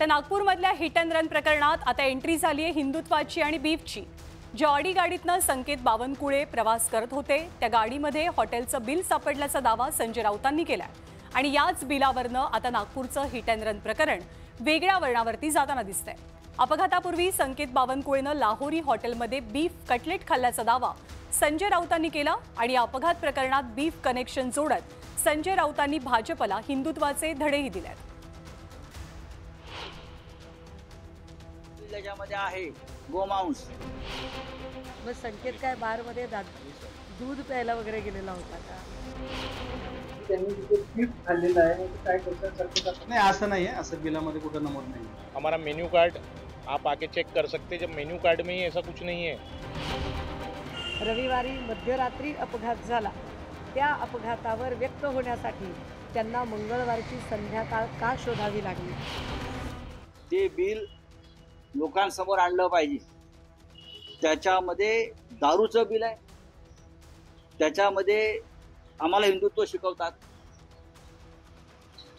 तर नागपूरमधल्या hit and run प्रकरणात आता एंट्री झाली आहे हिंदुत्वाची आणि बीफची। ज्या ऑडी गाडीतनं संकेत बावनकुळे प्रवास करत होते त्या गाडीमध्ये हॉटेलचं बिल सापडल्याचा दावा संजय राऊतांनी केलाय आणि याच बिलावरनं आता नागपूरचं हिट अँड रन प्रकरण वेगळ्या वळणावरती जाताना दिसतंय। अपघातापूर्वी संकेत बावनकुळेनं लाहोरी हॉटेलमध्ये बीफ कटलेट खाल्ल्याचा दावा संजय राऊतांनी केला आणि या अपघात प्रकरणात बीफ कनेक्शन जोडत संजय राऊतांनी भाजपला हिंदुत्वाचे धडेही दिलेत। त्याच्यामध्ये आहे गोमांस। मग संकेत काय बारमध्ये दूध प्यायला वगैरे गेलेला होता का? त्यांनी तिथे बीफ खाल्लेला आहे काय करतात? नहीं ऐसा नहीं है, असं बिलामध्ये कुठं नमूद नहीं है। हमारा मेन्यू कार्ड आप आके चेक कर सकते हैं, जब मेन्यू कार्ड में ही ऐसा कुछ नहीं है। रविवारी मध्यरात्री अपघात झाला, त्या अपघातावर व्यक्त होण्यासाठी त्यांना मंगळवारची संध्याकाळ का शोधावी लागली? ते बिल लोकांसमोर आणलं पाहिजे। त्याच्यामध्ये दारूचं बिल आहे, त्याच्यामध्ये आम्हाला हिंदुत्व शिकवतात,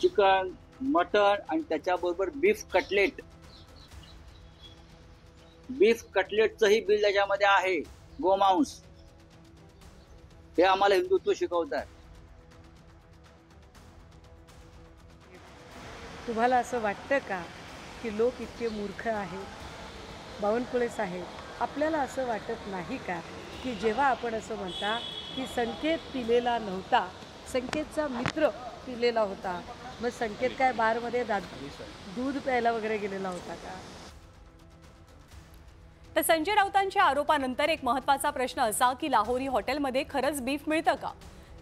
चिकन मटन आणि त्याच्याबरोबर बीफ कटलेटचंही बिल त्याच्यामध्ये आहे, गोमांस। हे आम्हाला हिंदुत्व शिकवतात। तुम्हाला असं वाटतं का की लोक इतके मूर्ख आहेत? बावनकुळे साहेब, आपल्याला असं वाटत नाही का की जेव्हा आपण असं म्हणता की संकेत पिलेला नव्हता, संकेतचा मित्र पिलेला होता, मग संकेत काय बारमध्ये दूध प्यायला वगैरे गेलेला होता का? तर संजय राऊतांच्या आरोपानंतर एक महत्त्वाचा प्रश्न असा की लाहोरी हॉटेलमध्ये खरंच बीफ मिळतं का?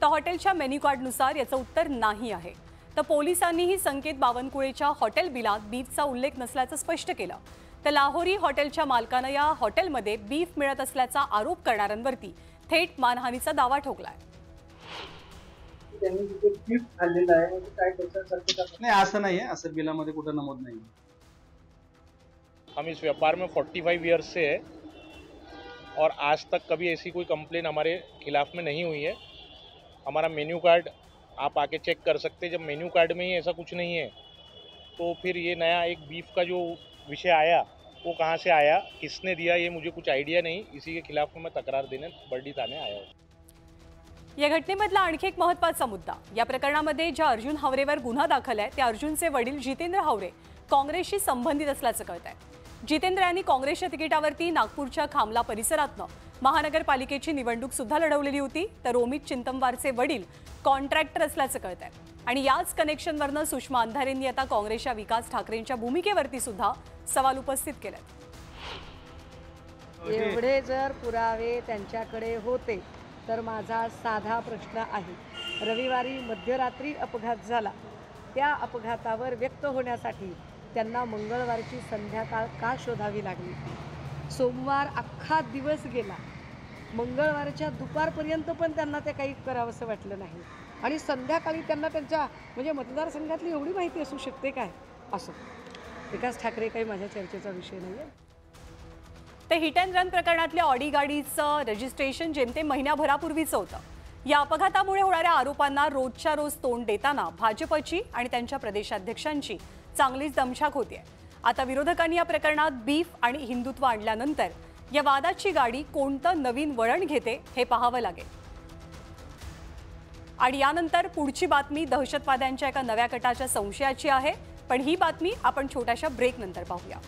तर हॉटेलच्या मेन्यू कार्डनुसार याचं उत्तर नाही आहे। तर पोलिसांनीही संकेत बावनकुळेच्या हॉटेल बिलात बीफचा उल्लेख नसल्याचं स्पष्ट केलं। तर लाहोरी हॉटेलच्या मालकानं या हॉटेलमध्ये बीफ मिळत असल्याचा आरोप करणाऱ्यांवरती थेट मानहानीचा दावा ठोकलाय। त्यांनी तिथे बीफ खाल्लेला आहे काय करतात? नहीं ऐसा नहीं है, असं बिलामध्ये कुठं नमूद नहीं है। हम इस व्यापार में 45 ईयर्स से है और आज तक कभी ऐसी कोई कंप्लेन हमारे खिलाफ में नहीं हुई है। हमारा मेन्यू कार्ड आप आके चेक कर सकते हैं, जब मेन्यू कार्ड में ही ऐसा कुछ नहीं है तो फिर ये नया एक बीफ का जो विषय आया वो कहाँ से आया, किसने दिया, ये मुझे कुछ आइडिया नहीं। इसी के खिलाफ मैं तक्रार देने बर्डी थाने आया हूँ। या घटनेमधला आणखी एक महत्त्वाचा मुद्दा, या प्रकरणामध्ये ज्या अर्जुन हावरेवर गुन्हा दाखल आहे त्या अर्जुनचे वडील जितेंद्र हावरे काँग्रेसशी संबंधित असल्याचं कळतंय। जितेंद्र यांनी काँग्रेसच्या तिकिटावरती नागपूरच्या खामला परिसरातनं महानगरपालिकेची निवडणूक सुद्धा लढवलेली होती। तर रोमित चिंतमवारचे वडील कॉन्ट्रॅक्टर असल्याचं कळतंय आणि याच कनेक्शनवरनं सुषमा अंधारेंनी आता काँग्रेसच्या विकास ठाकरेंच्या भूमिकेवरती सुद्धा सवाल उपस्थित केलेत। एवढे जर पुरावे त्यांच्याकडे होते तर माझा साधा प्रश्न आहे, रविवारी मध्यरात्री अपघात झाला, त्या अपघातावर व्यक्त होण्यासाठी त्यांना मंगळवारची संध्याकाळ का शोधावी लागली? सोमवार अख्खा दिवस गेला, मंगळवारच्या दुपारपर्यंत पण त्यांना ते काही करावंसं वाटलं नाही आणि संध्याकाळी त्यांना त्यांच्या म्हणजे मतदारसंघातली एवढी माहिती असू शकते काय? असं विकास ठाकरे काही माझ्या चर्चेचा विषय नाही आहे। ते हिट अँड रन प्रकरणातल्या ऑडी गाडीचं रजिस्ट्रेशन जेमतेम महिन्याभरापूर्वीचं होतं। या अपघातामुळे होणाऱ्या आरोपांना रोजच्या रोज तोंड देताना भाजपची आणि त्यांच्या प्रदेशाध्यक्षांची चांगलीच दमछाक होतीये। आता विरोधकांनी या प्रकरणात बीफ आणि हिंदुत्व आणल्यानंतर या वादाची गाडी कोणतं नवीन वळण घेते हे पाहावं लागेल। आणि यानंतर पुढची बातमी दहशतवाद्यांच्या एका नव्या गटाच्या संशयाची आहे, पण ही बातमी आपण छोट्याशा ब्रेक नंतर पाहूया।